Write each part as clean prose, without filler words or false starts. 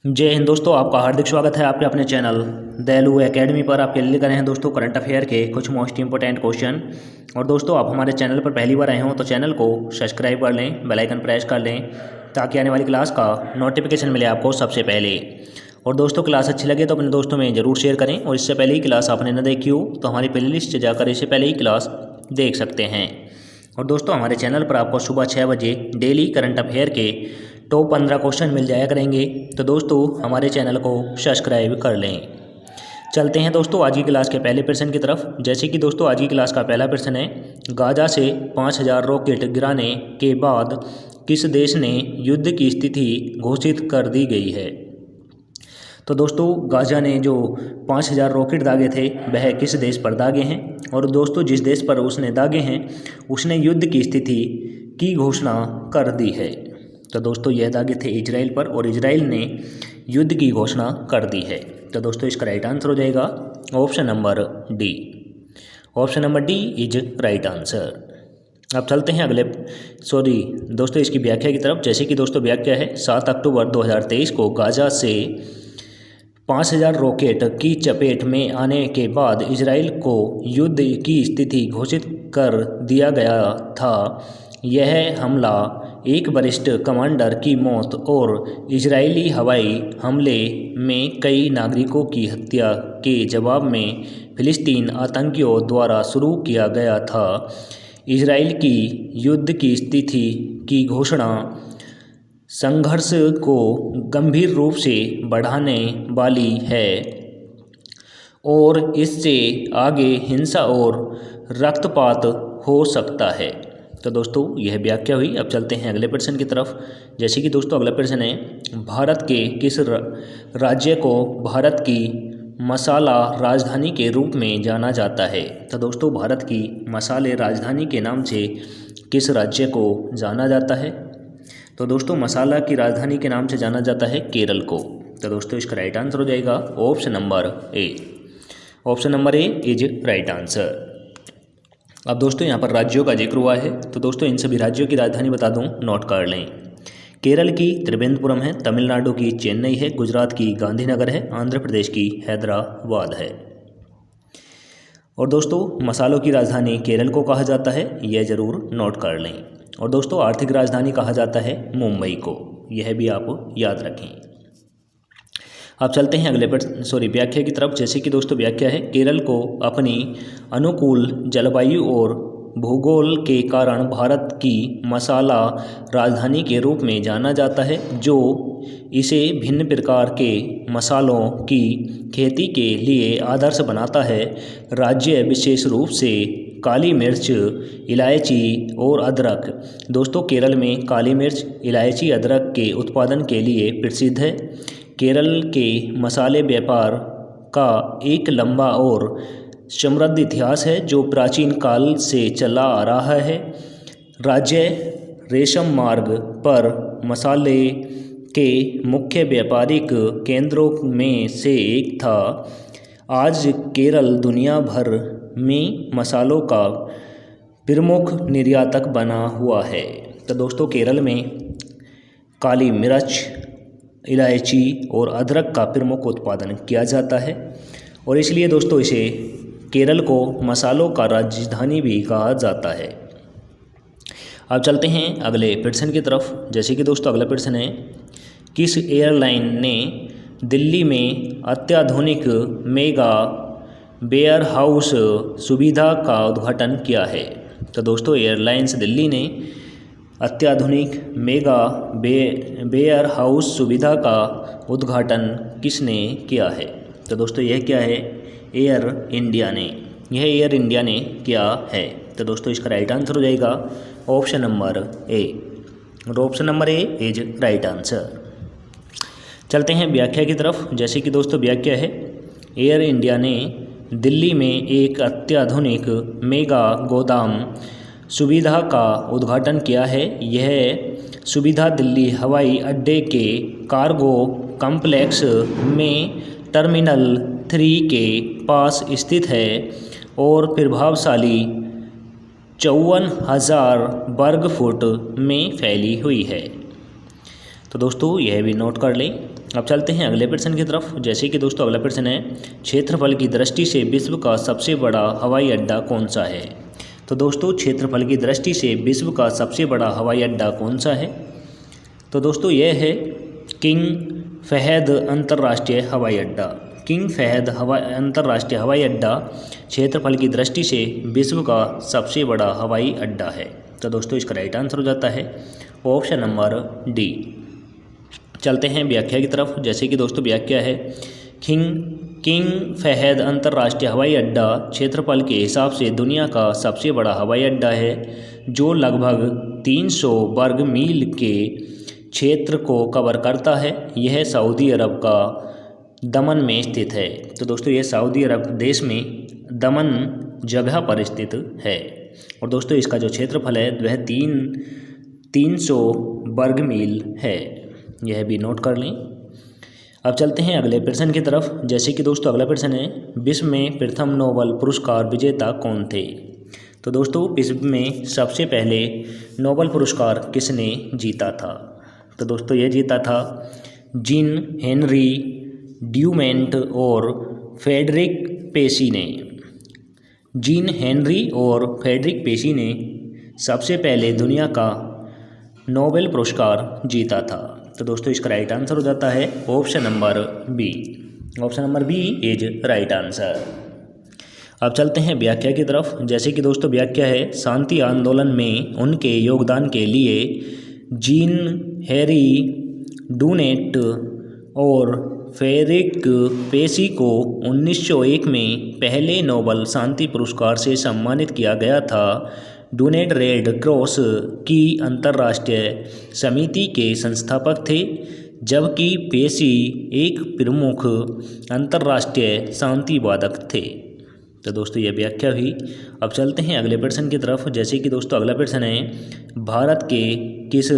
जय हिंद दोस्तों, आपका हार्दिक स्वागत है आपके अपने चैनल दयालु एकेडमी पर। आपके लिए लेकर आए हैं दोस्तों करंट अफेयर के कुछ मोस्ट इंपॉर्टेंट क्वेश्चन। और दोस्तों, आप हमारे चैनल पर पहली बार आए हों तो चैनल को सब्सक्राइब कर लें, बेल आइकन प्रेस कर लें ताकि आने वाली क्लास का नोटिफिकेशन मिले आपको सबसे पहले। और दोस्तों, क्लास अच्छी लगे तो अपने दोस्तों में ज़रूर शेयर करें। और इससे पहले ही क्लास आपने न देखी हो तो हमारी प्ले लिस्ट से जाकर इससे पहले ही क्लास देख सकते हैं। और दोस्तों, हमारे चैनल पर आपको सुबह 6 बजे डेली करंट अफेयर के टॉप 15 क्वेश्चन मिल जाया करेंगे। तो दोस्तों, हमारे चैनल को सब्सक्राइब कर लें। चलते हैं दोस्तों आज की क्लास के पहले प्रश्न की तरफ। जैसे कि दोस्तों, आज की क्लास का पहला प्रश्न है, गाजा से 5000 रॉकेट गिराने के बाद किस देश ने युद्ध की स्थिति घोषित कर दी गई है। तो दोस्तों, गाजा ने जो 5000 रॉकेट दागे थे वह किस देश पर दागे हैं। और दोस्तों, जिस देश पर उसने दागे हैं उसने युद्ध की स्थिति की घोषणा कर दी है। तो दोस्तों, यह दागे थे इजराइल पर और इजराइल ने युद्ध की घोषणा कर दी है। तो दोस्तों, इसका राइट आंसर हो जाएगा option number D. Option number D is right answer. अब चलते हैं दोस्तों इसकी व्याख्या की तरफ। जैसे कि दोस्तों व्याख्या है, 7 अक्टूबर 2023 को गाजा से 5000 रॉकेट की चपेट में आने के बाद इजराइल को युद्ध की स्थिति घोषित कर दिया गया था। यह हमला एक वरिष्ठ कमांडर की मौत और इजरायली हवाई हमले में कई नागरिकों की हत्या के जवाब में फिलिस्तीन आतंकियों द्वारा शुरू किया गया था। इजराइल की युद्ध की स्थिति की घोषणा संघर्ष को गंभीर रूप से बढ़ाने वाली है और इससे आगे हिंसा और रक्तपात हो सकता है। तो दोस्तों, यह व्याख्या हुई। अब चलते हैं अगले प्रश्न की तरफ। जैसे कि दोस्तों अगला प्रश्न है, भारत के किस राज्य को भारत की मसाला राजधानी के रूप में जाना जाता है। तो दोस्तों, भारत की मसाले राजधानी के नाम से किस राज्य को जाना जाता है। तो दोस्तों, मसाला की राजधानी के नाम से जाना जाता है केरल को। तो दोस्तों, इसका राइट आंसर हो जाएगा option number A. Option number A is right answer. अब दोस्तों, यहाँ पर राज्यों का जिक्र हुआ है तो दोस्तों इन सभी राज्यों की राजधानी बता दूं, नोट कर लें। केरल की त्रिवेंद्रपुरम है, तमिलनाडु की चेन्नई है, गुजरात की गांधीनगर है, आंध्र प्रदेश की हैदराबाद है। और दोस्तों, मसालों की राजधानी केरल को कहा जाता है, यह जरूर नोट कर लें। और दोस्तों, आर्थिक राजधानी कहा जाता है मुंबई को, यह भी आप याद रखें। अब चलते हैं व्याख्या की तरफ। जैसे कि दोस्तों व्याख्या है, केरल को अपनी अनुकूल जलवायु और भूगोल के कारण भारत की मसाला राजधानी के रूप में जाना जाता है, जो इसे भिन्न प्रकार के मसालों की खेती के लिए आदर्श बनाता है। राज्य विशेष रूप से काली मिर्च, इलायची और अदरक। दोस्तों, केरल में काली मिर्च, इलायची, अदरक के उत्पादन के लिए प्रसिद्ध है। केरल के मसाले व्यापार का एक लंबा और समृद्ध इतिहास है जो प्राचीन काल से चला आ रहा है। राज्य रेशम मार्ग पर मसाले के मुख्य व्यापारिक केंद्रों में से एक था। आज केरल दुनिया भर में मसालों का प्रमुख निर्यातक बना हुआ है। तो दोस्तों, केरल में काली मिर्च, इलायची और अदरक का प्रमुख उत्पादन किया जाता है और इसलिए दोस्तों इसे केरल को मसालों का राजधानी भी कहा जाता है। अब चलते हैं अगले प्रश्न की तरफ। जैसे कि दोस्तों अगला प्रश्न है, किस एयरलाइन ने दिल्ली में अत्याधुनिक मेगा वेयर हाउस सुविधा का उद्घाटन किया है। तो दोस्तों, एयरलाइंस दिल्ली ने अत्याधुनिक मेगा वेयर हाउस सुविधा का उद्घाटन किसने किया है। तो दोस्तों, यह क्या है, एयर इंडिया ने। यह एयर इंडिया ने किया है। तो दोस्तों, इसका राइट आंसर हो जाएगा ऑप्शन नंबर ए। और option number A is right answer. चलते हैं व्याख्या की तरफ। जैसे कि दोस्तों व्याख्या है, एयर इंडिया ने दिल्ली में एक अत्याधुनिक मेगा गोदाम सुविधा का उद्घाटन किया है। यह सुविधा दिल्ली हवाई अड्डे के कार्गो कॉम्प्लेक्स में टर्मिनल 3 के पास स्थित है और प्रभावशाली 54,000 वर्ग फुट में फैली हुई है। तो दोस्तों यह भी नोट कर लें। अब चलते हैं अगले प्रश्न की तरफ। जैसे कि दोस्तों अगला प्रश्न है, क्षेत्रफल की दृष्टि से विश्व का सबसे बड़ा हवाई अड्डा कौन सा है? तो दोस्तों क्षेत्रफल की दृष्टि से विश्व का सबसे बड़ा हवाई अड्डा कौन सा है? तो दोस्तों यह है किंग फहद अंतर्राष्ट्रीय हवाई अड्डा। किंग फहद अंतर्राष्ट्रीय हवाई अड्डा क्षेत्रफल की दृष्टि से विश्व का सबसे बड़ा हवाई अड्डा है। तो दोस्तों इसका राइट आंसर हो जाता है ऑप्शन नंबर डी। चलते हैं व्याख्या की तरफ। जैसे कि दोस्तों व्याख्या है, किंग फहद अंतर्राष्ट्रीय हवाई अड्डा क्षेत्रफल के हिसाब से दुनिया का सबसे बड़ा हवाई अड्डा है, जो लगभग 300 वर्ग मील के क्षेत्र को कवर करता है। यह सऊदी अरब का दमन में स्थित है। तो दोस्तों यह सऊदी अरब देश में दमन जगह पर स्थित है। और दोस्तों इसका जो क्षेत्रफल है वह 300 वर्ग मील है। यह भी नोट कर लें। अब चलते हैं अगले प्रश्न की तरफ। जैसे कि दोस्तों अगला प्रश्न है, विश्व में प्रथम नोबेल पुरस्कार विजेता कौन थे? तो दोस्तों विश्व में सबसे पहले नोबेल पुरस्कार किसने जीता था? तो दोस्तों यह जीता था जीन हेनरी ड्यूमेंट और फ्रेडरिक पेशी ने। जीन हेनरी और फ्रेडरिक पेशी ने सबसे पहले दुनिया का नोबेल पुरस्कार जीता था। तो दोस्तों इसका राइट आंसर हो जाता है option number B. Option number B is right answer. अब चलते हैं व्याख्या की तरफ। जैसे कि दोस्तों व्याख्या है, शांति आंदोलन में उनके योगदान के लिए जीन हेनरी ड्यूमेंट और फ्रेडरिक पेशी को 1901 में पहले नोबेल शांति पुरस्कार से सम्मानित किया गया था। ड्यूमेंट रेड क्रॉस की अंतर्राष्ट्रीय समिति के संस्थापक थे, जबकि पेशी एक प्रमुख अंतर्राष्ट्रीय शांतिवादक थे। तो दोस्तों यह व्याख्या हुई। अब चलते हैं अगले प्रश्न की तरफ। जैसे कि दोस्तों अगला प्रश्न है, भारत के किस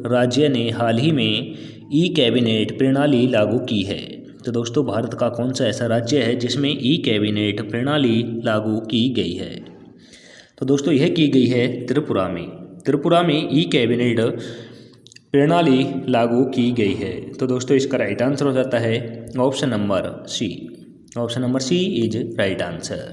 राज्य ने हाल ही में ई कैबिनेट प्रणाली लागू की है? तो दोस्तों भारत का कौन सा ऐसा राज्य है जिसमें ई कैबिनेट प्रणाली लागू की गई है? तो दोस्तों यह की गई है त्रिपुरा में। त्रिपुरा में ई कैबिनेट प्रणाली लागू की गई है। तो दोस्तों इसका राइट आंसर हो जाता है option number C. Option number C is right answer.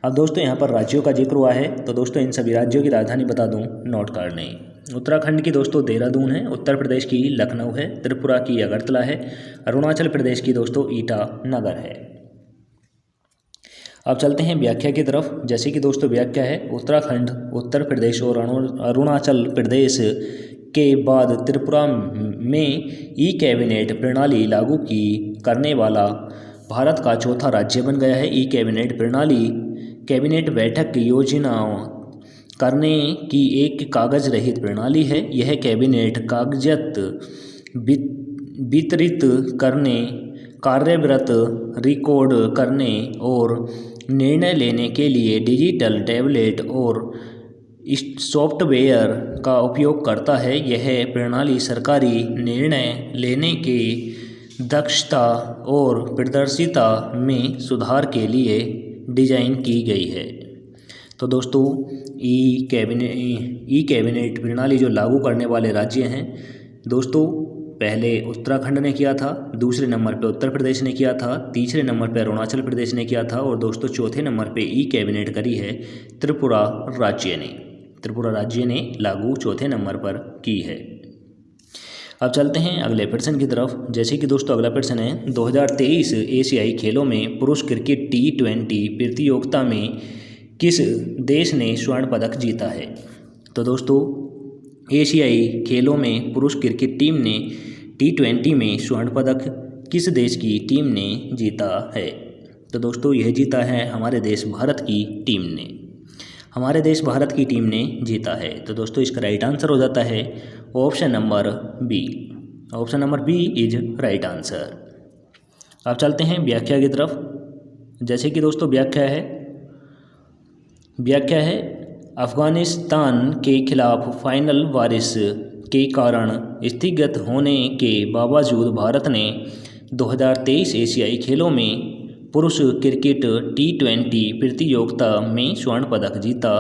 अब दोस्तों यहाँ पर राज्यों का जिक्र हुआ है, तो दोस्तों इन सभी राज्यों की राजधानी बता दूँ, नोट कर लें। उत्तराखंड की दोस्तों देहरादून है, उत्तर प्रदेश की लखनऊ है, त्रिपुरा की अगरतला है, अरुणाचल प्रदेश की दोस्तों ईटानगर है। अब चलते हैं व्याख्या की तरफ। जैसे कि दोस्तों व्याख्या है, उत्तराखंड, उत्तर प्रदेश और अरुणाचल प्रदेश के बाद त्रिपुरा में ई कैबिनेट प्रणाली लागू करने वाला भारत का चौथा राज्य बन गया है। ई कैबिनेट प्रणाली कैबिनेट बैठक की योजना करने की एक कागज रहित प्रणाली है। यह कैबिनेट कागजात वितरित करने, कार्यरत रिकॉर्ड करने और निर्णय लेने के लिए डिजिटल टैबलेट और सॉफ्टवेयर का उपयोग करता है। यह प्रणाली सरकारी निर्णय लेने के दक्षता और पारदर्शिता में सुधार के लिए डिजाइन की गई है। तो दोस्तों ई कैबिनेट प्रणाली जो लागू करने वाले राज्य हैं दोस्तों, पहले उत्तराखंड ने किया था, दूसरे नंबर पे उत्तर प्रदेश ने किया था, तीसरे नंबर पे अरुणाचल प्रदेश ने किया था और दोस्तों चौथे नंबर पे ई कैबिनेट करी है त्रिपुरा राज्य ने। त्रिपुरा राज्य ने लागू चौथे नंबर पर की है। अब चलते हैं अगले प्रश्न की तरफ। जैसे कि दोस्तों अगला प्रश्न है, 2023 एशियाई खेलों में पुरुष क्रिकेट T20 प्रतियोगिता में किस देश ने स्वर्ण पदक जीता है? तो दोस्तों एशियाई खेलों में पुरुष क्रिकेट टीम ने T20 में स्वर्ण पदक किस देश की टीम ने जीता है? तो दोस्तों यह जीता है हमारे देश भारत की टीम ने। हमारे देश भारत की टीम ने जीता है। तो दोस्तों इसका राइट आंसर हो जाता है option number B. Option number B is right answer. अब चलते हैं व्याख्या की तरफ। जैसे कि दोस्तों व्याख्या है अफगानिस्तान के खिलाफ फाइनल बारिश के कारण स्थगित होने के बावजूद भारत ने 2023 एशियाई खेलों में पुरुष क्रिकेट T20 प्रतियोगिता में स्वर्ण पदक जीता।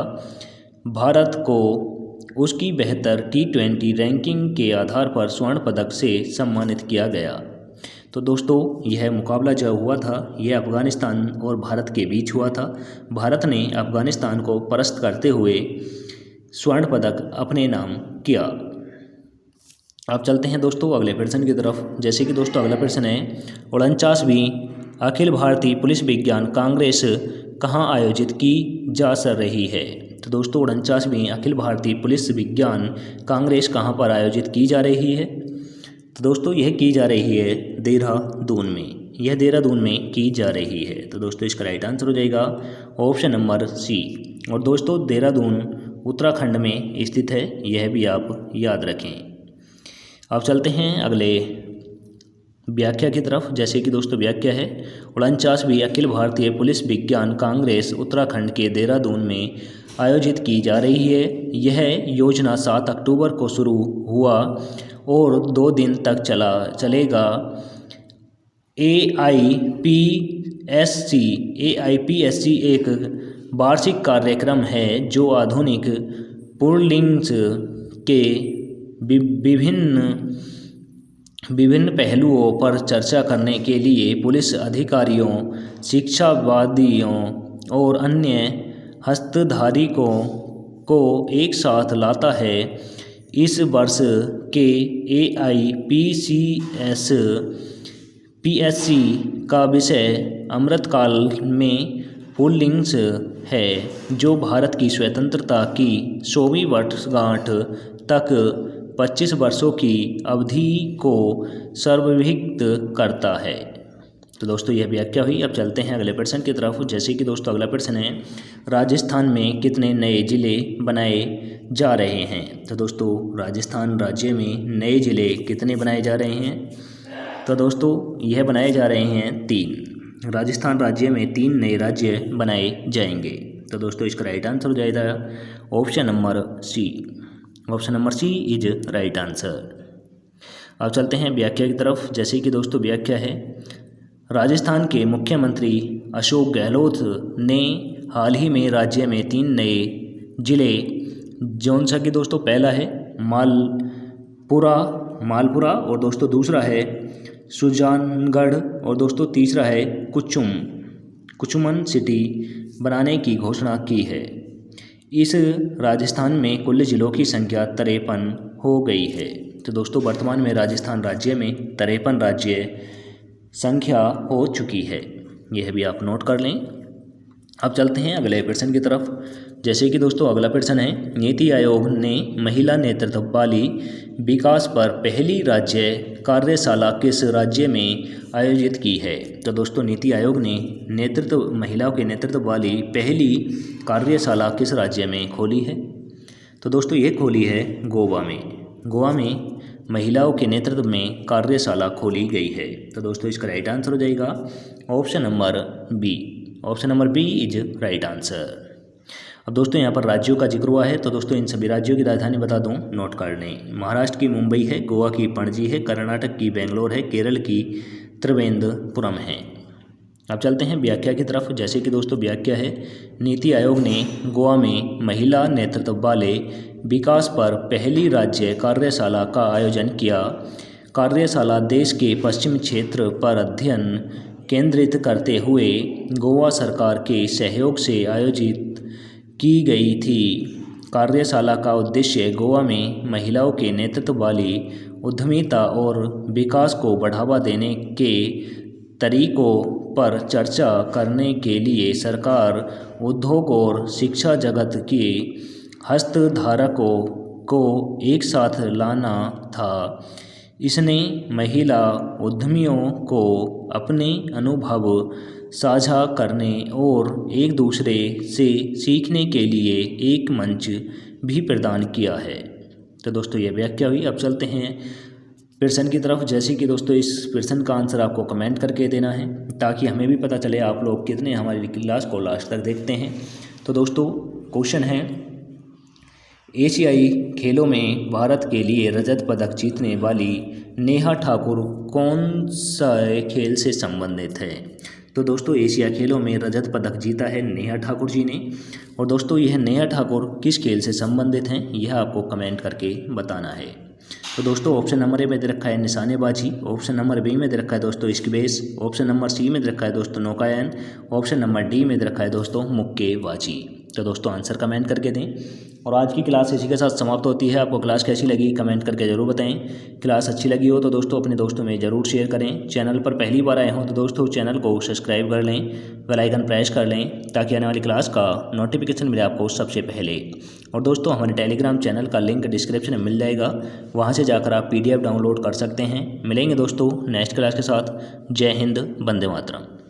भारत को उसकी बेहतर T20 रैंकिंग के आधार पर स्वर्ण पदक से सम्मानित किया गया। तो दोस्तों यह मुकाबला जो हुआ था यह अफ़गानिस्तान और भारत के बीच हुआ था। भारत ने अफ़गानिस्तान को परास्त करते हुए स्वर्ण पदक अपने नाम किया। अब चलते हैं दोस्तों अगले प्रश्न की तरफ। जैसे कि दोस्तों अगला प्रश्न है 49वीं अखिल भारतीय पुलिस विज्ञान कांग्रेस कहाँ आयोजित की जा रही है। तो दोस्तों 49वीं अखिल भारतीय पुलिस विज्ञान कांग्रेस कहाँ पर आयोजित की जा रही है। तो दोस्तों यह की जा रही है देहरादून में। यह देहरादून में की जा रही है। तो दोस्तों इसका राइट आंसर हो जाएगा ऑप्शन नंबर सी। और दोस्तों देहरादून उत्तराखंड में स्थित है, यह भी आप याद रखें। अब चलते हैं अगले व्याख्या की तरफ। जैसे कि दोस्तों व्याख्या है 49वीं अखिल भारतीय पुलिस विज्ञान कांग्रेस उत्तराखंड के देहरादून में आयोजित की जा रही है। यह योजना 7 अक्टूबर को शुरू हुआ और 2 दिन तक चलेगा। AIPSC एक वार्षिक कार्यक्रम है जो आधुनिक पुलिंग्स के विभिन्न पहलुओं पर चर्चा करने के लिए पुलिस अधिकारियों, शिक्षाविदों और अन्य हस्तधारियों को एक साथ लाता है। इस वर्ष के AIPSC का विषय अमृतकाल में पुलिंग्स है, जो भारत की स्वतंत्रता की 100वीं वर्षगांठ तक 25 वर्षों की अवधि को संदर्भित करता है। तो दोस्तों यह व्याख्या हुई। अब चलते हैं अगले प्रश्न की तरफ। जैसे कि दोस्तों अगला प्रश्न है राजस्थान में कितने नए जिले बनाए जा रहे हैं। तो दोस्तों राजस्थान राज्य में नए जिले कितने बनाए जा रहे हैं। तो दोस्तों यह बनाए जा रहे हैं 3। राजस्थान राज्य में 3 नए राज्य बनाए जाएंगे। तो दोस्तों इसका राइट आंसर हो जाएगा option number C. Option number C is right answer. अब चलते हैं व्याख्या की तरफ। जैसे कि दोस्तों व्याख्या है राजस्थान के मुख्यमंत्री अशोक गहलोत ने हाल ही में राज्य में 3 नए जिले, जौन सा कि दोस्तों पहला है मालपुरा और दोस्तों दूसरा है सुजानगढ़ और दोस्तों तीसरा है कुचुमन सिटी बनाने की घोषणा की है। इस राजस्थान में कुल जिलों की संख्या 53 हो गई है। तो दोस्तों वर्तमान में राजस्थान राज्य में 53 राज्य संख्या हो चुकी है, यह भी आप नोट कर लें। अब चलते हैं अगले प्रश्न की तरफ। जैसे कि दोस्तों अगला प्रश्न है नीति आयोग ने महिला नेतृत्व वाली विकास पर पहली राज्य कार्यशाला किस राज्य में आयोजित की है। तो दोस्तों नीति आयोग ने महिलाओं के नेतृत्व वाली पहली कार्यशाला किस राज्य में खोली है। तो दोस्तों ये खोली है गोवा में महिलाओं के नेतृत्व में कार्यशाला खोली गई है। तो दोस्तों इसका राइट आंसर हो जाएगा option number B. Option number B is right answer. अब दोस्तों यहाँ पर राज्यों का जिक्र हुआ है, तो दोस्तों इन सभी राज्यों की राजधानी बता दूं, नोट कर लें। महाराष्ट्र की मुंबई है, गोवा की पणजी है, कर्नाटक की बेंगलोर है, केरल की त्रिवेंद्रपुरम है। अब चलते हैं व्याख्या की तरफ। जैसे कि दोस्तों व्याख्या है नीति आयोग ने गोवा में महिला नेतृत्व वाले विकास पर पहली राज्य कार्यशाला का आयोजन किया। कार्यशाला देश के पश्चिम क्षेत्र पर अध्ययन केंद्रित करते हुए गोवा सरकार के सहयोग से आयोजित की गई थी। कार्यशाला का उद्देश्य गोवा में महिलाओं के नेतृत्व वाली उद्यमिता और विकास को बढ़ावा देने के तरीकों पर चर्चा करने के लिए सरकार, उद्योग और शिक्षा जगत के हस्तधारकों को एक साथ लाना था। इसने महिला उद्यमियों को अपने अनुभव साझा करने और एक दूसरे से सीखने के लिए एक मंच भी प्रदान किया है। तो दोस्तों ये व्याख्या हुई। अब चलते हैं प्रश्न की तरफ। जैसे कि दोस्तों इस प्रश्न का आंसर आपको कमेंट करके देना है, ताकि हमें भी पता चले आप लोग कितने हमारी क्लास को लास्ट तक देखते हैं। तो दोस्तों क्वेश्चन है एशियाई खेलों में भारत के लिए रजत पदक जीतने वाली नेहा ठाकुर कौन सा खेल से संबंधित है। तो दोस्तों एशिया खेलों में रजत पदक जीता है नेहा ठाकुर जी ने। और दोस्तों यह नेहा ठाकुर किस खेल से संबंधित हैं, यह आपको कमेंट करके बताना है। तो दोस्तों ऑप्शन नंबर ए में दे रखा है निशानेबाजी, ऑप्शन नंबर बी में दे रखा है दोस्तों स्क्वैश, ऑप्शन नंबर सी में दे रखा है दोस्तों नौकायन, ऑप्शन नंबर डी में दे रखा है दोस्तों मुक्केबाजी। तो दोस्तों आंसर कमेंट करके दें। और आज की क्लास इसी के साथ समाप्त होती है। आपको क्लास कैसी लगी कमेंट करके ज़रूर बताएं। क्लास अच्छी लगी हो तो दोस्तों अपने दोस्तों में ज़रूर शेयर करें। चैनल पर पहली बार आए हों तो दोस्तों चैनल को सब्सक्राइब कर लें, बेल आइकन प्रेस कर लें ताकि आने वाली क्लास का नोटिफिकेशन मिले आपको सबसे पहले। और दोस्तों हमारे टेलीग्राम चैनल का लिंक डिस्क्रिप्शन में मिल जाएगा, वहाँ से जाकर आप PDF डाउनलोड कर सकते हैं। मिलेंगे दोस्तों नेक्स्ट क्लास के साथ। जय हिंद, वंदे मातरम।